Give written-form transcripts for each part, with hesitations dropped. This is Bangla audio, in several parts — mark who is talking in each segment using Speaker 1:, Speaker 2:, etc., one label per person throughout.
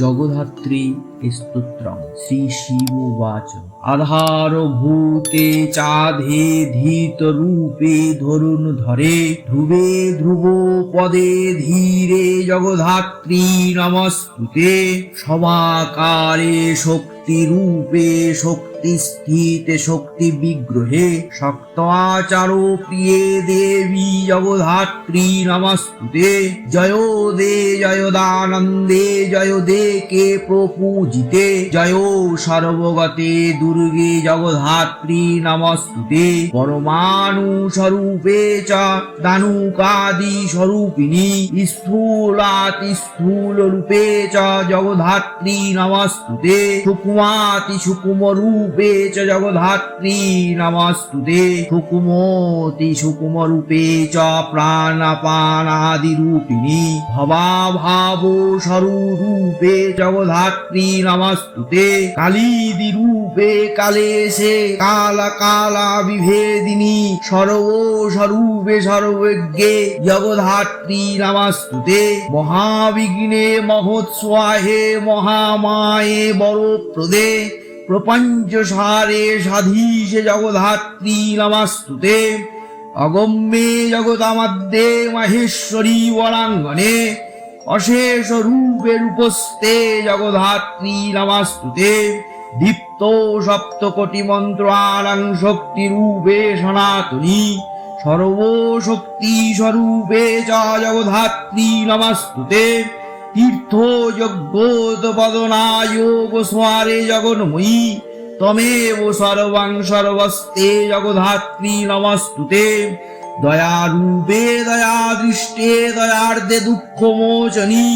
Speaker 1: জগদ্ধাত্রী স্তোত্রম। শ্রী শিব উবাচ আধারভূতে চাধে ধীত রূপে ধরুন ধরে ধ্রুবে ধ্রুব পদে ধীরে জগদ্ধাত্রী নমস্তুতে সমাকারে শক্তি রূপে শক্তি স্থিতে শক্তি বিগ্রহে শক্তাচারো প্রিয়ে দেবী জগদ্ধাত্রী নমস্তুতে জয় দে জয়দানন্দে জয় দে কে প্রপূজিতে জয় সর্বগতে দুর্গে জগদ্ধাত্রী নমস্তুতে পরমাণু স্বরূপে চ দানুকাদি স্বরূপিণী স্থূলাতি স্থূল রূপে চ জগদ্ধাত্রী নমস্তুতে সূক্ষ্মাতি সূক্ষ্ম রূপে চ জগদ্ধাত্রী নমস্তুতে সূক্ষ্মতি সূক্ষ্ম রূপে চ প্রাণাপানাদি রূপিণী ভবাভাব স্বরূপে জগদ্ধাত্রী নমস্তুতে কালীদি রূপে কালেশে কালা কালা বিভেদিনী সর্বস্বরূপে সর্বজ্ঞে জগদ্ধাত্রী নমস্তুতে মহাবিঘ্নে মহোৎস্বাহে মহামায়ে বরপ্রদে প্রপঞ্চ সারে সাধীশে জগদ্ধাত্রী নমস্তুতে অগম্যে জগদামধ্যে মহেশ্বরী বরাঙ্গনে অশেষ রূপে রূপস্তে জগদ্ধাত্রী নমস্তুতে দীপ্ত সপ্তকোটি মন্ত্রাণং শক্তি রূপে সনাতনী সর্বশক্তি স্বরূপে চ জগদ্ধাত্রী নমস্তুতে তীর্থ যজ্ঞোত পদনায়োগ স্বারে জগন্ময়ী তমেব সর্বং সর্বস্তে জগদ্ধাত্রী নমস্তুতে দয়ারূপে দয়াদৃষ্টে দয়ার্দে দুঃখমোচনী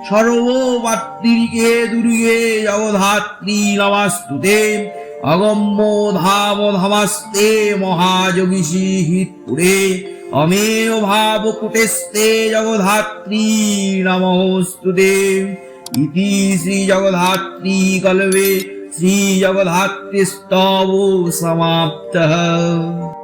Speaker 1: সর্বপাত্রিকে দুর্গে জগদ্ধাত্রী নমস্তুতে অগম্য ধাম ধামাস্তে মহাযোগীশী হিতপুরে অমেয় ভাবকুটেস্তে জগদ্ধাত্রী নমস্তুতে ইতি শ্রী জগদ্ধাত্রী কল্পে শ্রী জগদ্ধাত্রী স্তব সমাপ্তঃ।